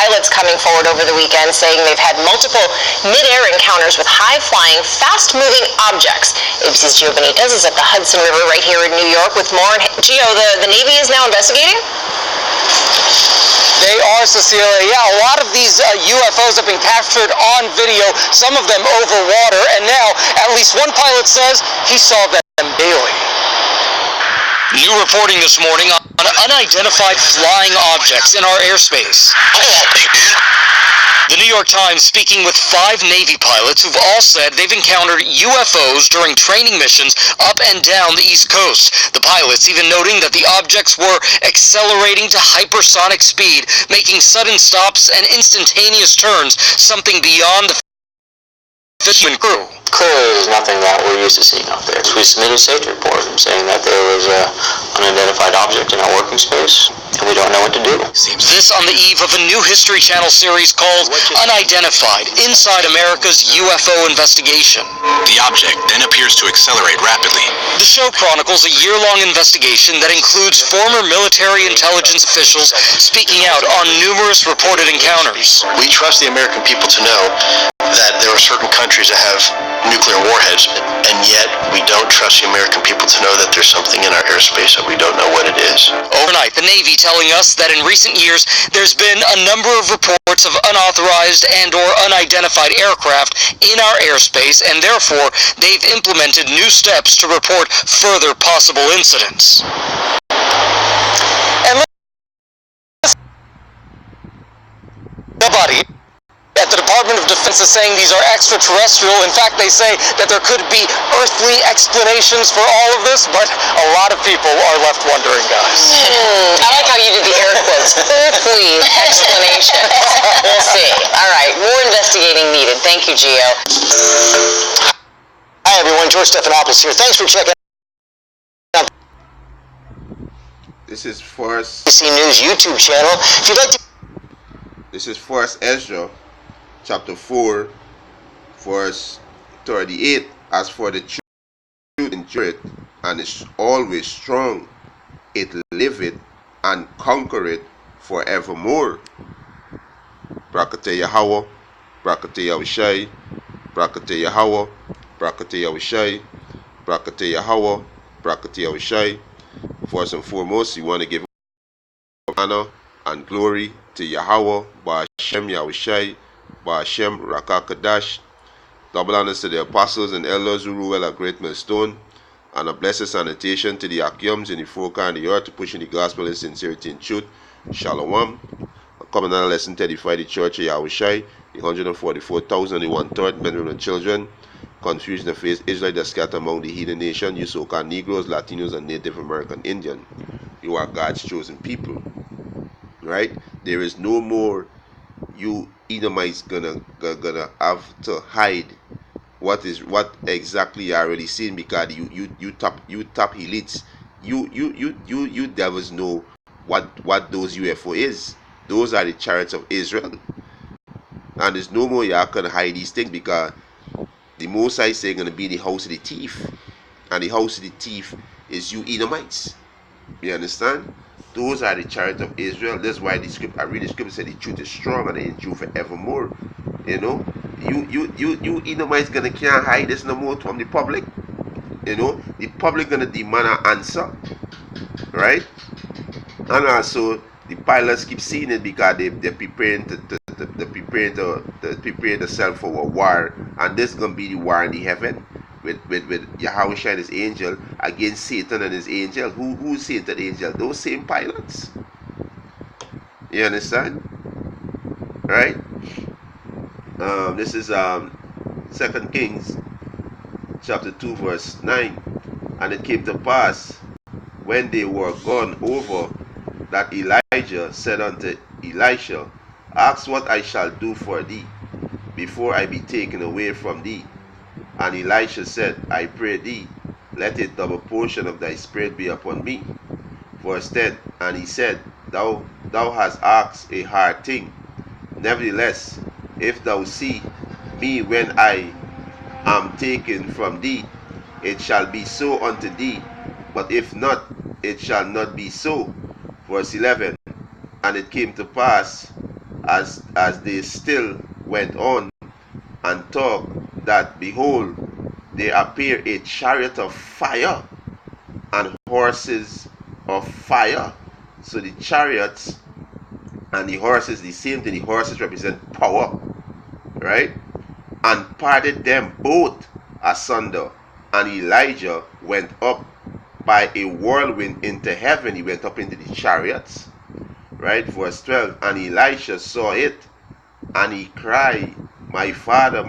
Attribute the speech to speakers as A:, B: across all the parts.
A: pilots coming forward over the weekend saying they've had multiple mid-air encounters with high-flying, fast-moving objects. ABC's Gio Benitez is at the Hudson River right here in New York with more. Gio, the Navy is now investigating?
B: They are, Cecilia. Yeah, a lot of these UFOs have been captured on video, some of them over water, and now at least one pilot says he saw them daily. New reporting this morning on unidentified flying objects in our airspace. The New York Times speaking with 5 Navy pilots who've all said they've encountered UFOs during training missions up and down the East Coast. The pilots even noting that the objects were accelerating to hypersonic speed, making sudden stops and instantaneous turns, something beyond the fisherman crew.
C: Clearly, there's nothing that we're used to seeing out there. We submitted a safety report saying that there was an unidentified object in our working space, and we don't know what to do.
B: Seems this on the eve of a new History Channel series called Unidentified, Inside America's UFO Investigation.
D: The object then appears to accelerate rapidly.
B: The show chronicles a year-long investigation that includes former military intelligence officials speaking out on numerous reported encounters.
D: We trust the American people to know that there are certain countries that have nuclear warheads, and yet we don't trust the American people to know that there's something in our airspace that we don't know what it is.
B: Overnight, the Navy telling us that in recent years, there's been a number of reports of unauthorized and or unidentified aircraft in our airspace, and therefore, they've implemented new steps to report further possible incidents. And nobody at the Department of Defense is saying these are extraterrestrial. In fact, they say that there could be earthly explanations for all of this, but a lot of people are left wondering, guys.
A: I like how you did the air quotes. Earthly explanation. We'll see. All right, more investigating needed. Thank you, Gio.
C: Hi, everyone. George Stephanopoulos here. Thanks for checking out
E: This is Forrest.
C: ABC News YouTube channel. If you'd like to...
E: This is Forrest Ezra, chapter 4, verse 38. As for the truth endureth, and is always strong, it liveth and conquereth forevermore. Brakate Yahweh, Brakate Yahushai, Brakate Yahweh, Brakate Yahushai, Brakate Yahweh, Brakate Yahushai. First and foremost, you want to give honor and glory to Yahweh, Ba'ashem Yahushai, Ba'ashem Rakakadash. Double honors to the apostles and elders who rule a great millstone, and a blessed sanitation to the Akyums in the four and the earth to push in the gospel in sincerity and truth. Shalom. A covenant lesson to edify the church of Yahushai, the 144,000, the 1/3 men, women, and children. Confusion of faith, Israel that scattered among the heathen nation, you so-called Negroes, Latinos, and Native American Indian. You are God's chosen people. Right? There is no more you Edomites gonna have to hide what exactly you are already seeing, because you top elites, you devils know what those UFO is. Those are the chariots of Israel, and there's no more you can hide these things, because the Most High say gonna be the house of the thief, and the house of the thief is you Edomites. You understand? Those are the chariots of Israel. That's why the script, I read the scripture, said the truth is strong and they endure forevermore. You know, you Edomites can't hide this no more from the public. You know, the public gonna demand an answer, right? And also the pilots keep seeing it, because they're preparing to prepare themselves for a war, and this is gonna be the war in the heaven. With Yahweh and his angel against Satan and his angel. Who's Satan and angel? Those same pilots. You understand? Right? This is 2 Kings chapter 2 verse 9. And it came to pass, when they were gone over, that Elijah said unto Elisha, ask what I shall do for thee, before I be taken away from thee. And Elisha said, I pray thee, let a double portion of thy spirit be upon me. Verse 10, and he said, Thou hast asked a hard thing. Nevertheless, if thou see me when I am taken from thee, it shall be so unto thee. But if not, it shall not be so. Verse 11, and it came to pass, as they still went on and talked, that behold, there appeared a chariot of fire and horses of fire. So the chariots and the horses, the same thing. The horses represent power, right? And parted them both asunder. And Elijah went up by a whirlwind into heaven. He went up into the chariots, right? Verse 12. And Elisha saw it, and he cried, my father,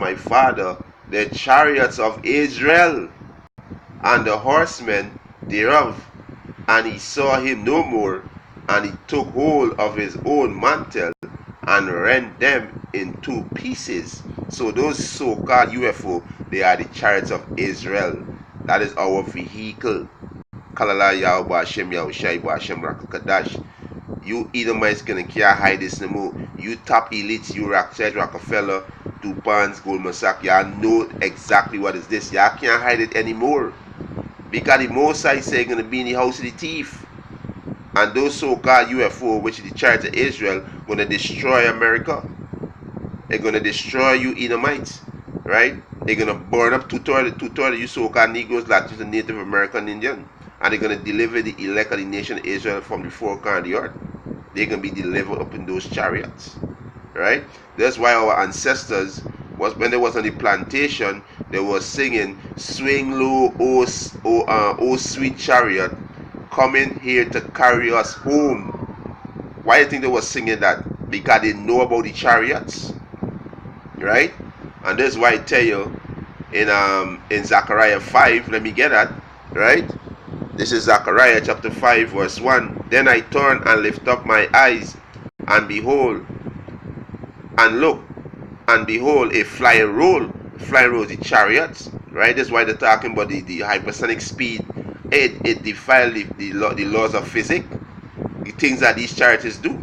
E: the chariots of Israel, and the horsemen thereof. And he saw him no more, and he took hold of his own mantle and rent them in two pieces. So those so-called UFO, they are the chariots of Israel. That is our vehicle. Kalala Yahweh Hashem Yahushai Hashem Rakakadash. You Edomites can't hide this no more. You top elites, you Rockefeller, DuPont's, Goldman Sachs, y'all know exactly what is this. Y'all can't hide it anymore. Because the Mosai say gonna be in the house of the thief. And those so-called UFO, which is the chariots of Israel, gonna destroy America. They're gonna destroy you Edomites, right? They're gonna burn up two-thirds of you so-called Negroes, Latinos, and Native American Indian. And they're gonna deliver the elect of the nation of Israel from the four corners of the earth. They're gonna be delivered up in those chariots, right? That's why our ancestors when they was on the plantation, they were singing, swing low, oh sweet chariot, coming here to carry us home. Why do you think they were singing that? Because they know about the chariots, right? And that's why I tell you in Zechariah 5, let me get that, right? This is Zechariah chapter 5 verse 1. Then I turned and lift up my eyes, and behold, and look, and behold, a flying roll, the chariots, right? That's why they're talking about the hypersonic speed. It defied the laws of physics, the things that these chariots do.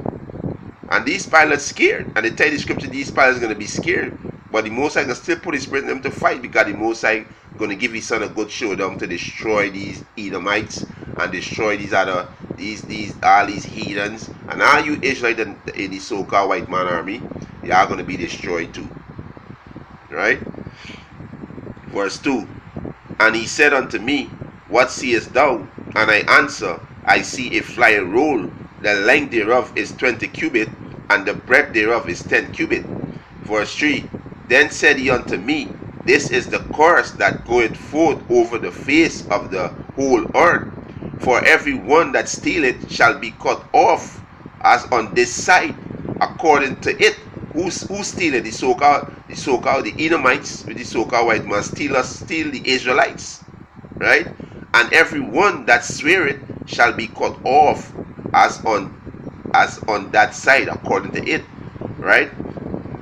E: And these pilots scared, and they tell the scripture these pilots are going to be scared, but the Most High can still put his spirit in them to fight, because the Most High going to give his son a good showdown to destroy these Edomites and destroy these other all these heathens, and all you Israelites in the so-called white man army, they are going to be destroyed too, right? Verse 2. And he said unto me, what seest thou? And I answer, I see a flying roll. The length thereof is 20 cubits, and the breadth thereof is 10 cubits. Verse 3. Then said he unto me, this is the curse that goeth forth over the face of the whole earth. For every one that stealeth shall be cut off, as on this side, according to it. Who stealeth? The so-called the Edomites, with the so-called white man, steal the Israelites, right? And every one that sweareth shall be cut off, as on that side, according to it, right?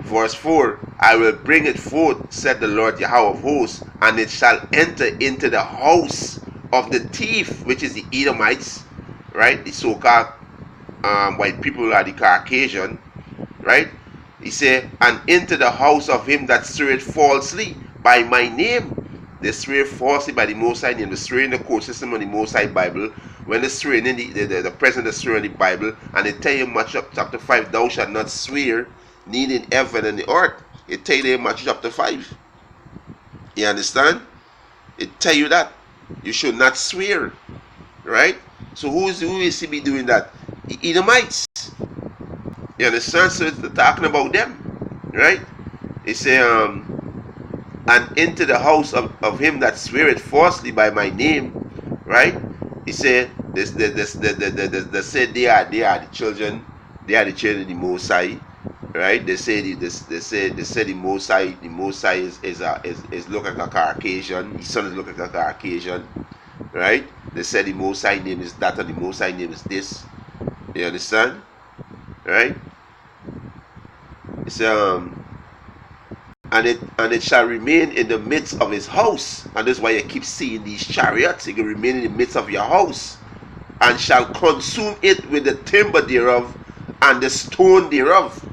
E: Verse 4. I will bring it forth, said the Lord Yahweh of hosts, and it shall enter into the house of the thief, which is the Edomites, right? The so-called white people are the Caucasian, right? He said, and into the house of him that sweareth falsely by my name. They swear falsely by the Most High name. They swear in the code system of the Most High Bible. When they swear in the president swear in the Bible, and they tell you in Matthew chapter 5, thou shalt not swear, neither in heaven and the earth. It tell you in Matthew chapter 5. You understand? It tell you that you should not swear, right? So who is he be doing that? The Edomites. You understand? So it's talking about them, right? It say and into the house of him that sweareth falsely by my name, right? He said they said they are the children of the Most High, right? They say the Most High is look like a Caucasian. His son is look like a Caucasian, right? They said the Most High name is that, and the Most High name is this. You understand, right? It's and it shall remain in the midst of his house, and that's why you keep seeing these chariots. It can remain in the midst of your house, and shall consume it with the timber thereof and the stone thereof.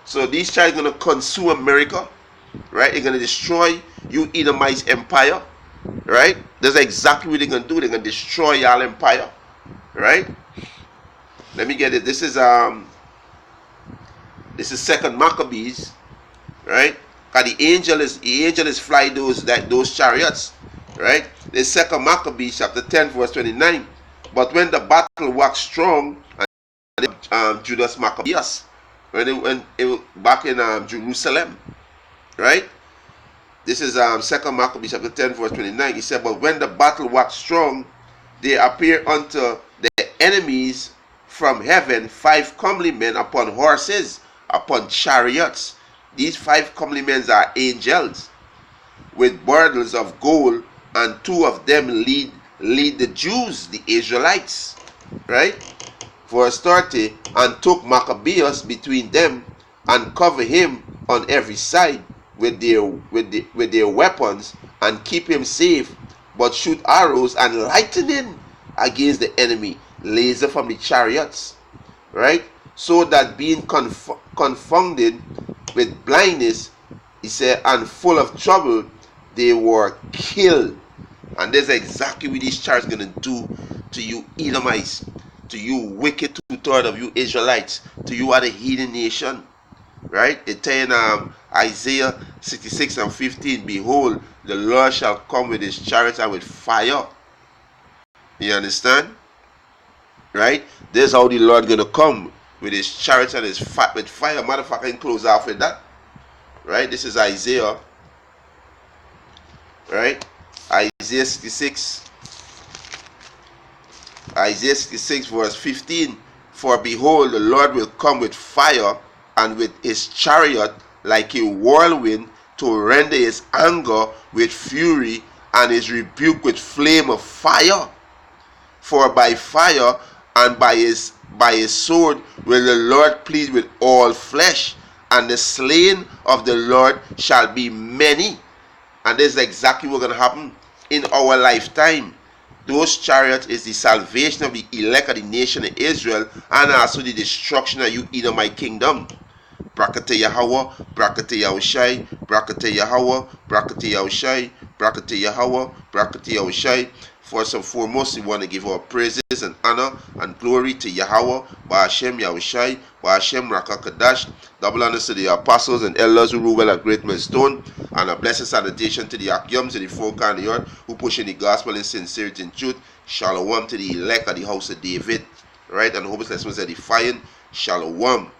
E: So these chariots are going to consume America, right? They're going to destroy you Edomites empire, right? That's exactly what they're going to do. They're going to destroy y'all empire, right? Let me get it. This This is Second Maccabees, right? Because the angel is fly those chariots, right? This Second Maccabees chapter 10 verse 29. But when the battle waxed strong, Judas Maccabeus, when it back in Jerusalem, right? This is Second Maccabees chapter 10 verse 29. He said, but when the battle waxed strong, there appeared unto the enemies from heaven 5 comely men upon horses, upon chariots. These 5 comely men are angels with burdens of gold, and 2 of them lead the Jews, the Israelites, right? Verse 30, and took Maccabeus between them, and cover him on every side with their weapons, and keep him safe, but shoot arrows and lightning against the enemy, laser from the chariots, right? So that being confounded with blindness, he said, and full of trouble, they were killed. And that's exactly what these chariots going to do to you Edomites, to you wicked 2/3 of you Israelites, to you other heathen nation, right? It tells in Isaiah 66 and 15, behold, the Lord shall come with his chariots and with fire. You understand? Right? This is how the Lord going to come, with his chariots and with fire. Motherfucker, can close off with that. Right? This is Isaiah. Right? Isaiah 66. Isaiah 66 verse 15. For behold, the Lord will come with fire, and with his chariot like a whirlwind, to render his anger with fury, and his rebuke with flame of fire. For by fire and by his sword will the Lord plead with all flesh, and the slain of the Lord shall be many. And this is exactly what's going to happen in our lifetime. Those chariots is the salvation of the elect of the nation of Israel, and also the destruction of you Edomite kingdom. Brakate Yahweh, Brakate Yahushai, Brakate Yahweh, Brakate Yahushai, Brakate Yahweh, Brakate Yahushai. First and foremost, we want to give our praises and honor and glory to Yahweh, Ba'ashem Yahushai, Ba'ashem Rakakadash. Double honors to the apostles and elders who rule well at Great Millstone, and a blessed salutation to the Akyums and the folk on the earth who pushing the gospel in sincerity and truth. Shalom to the elect of the house of David, right? And hope blessings edifying. Shalom.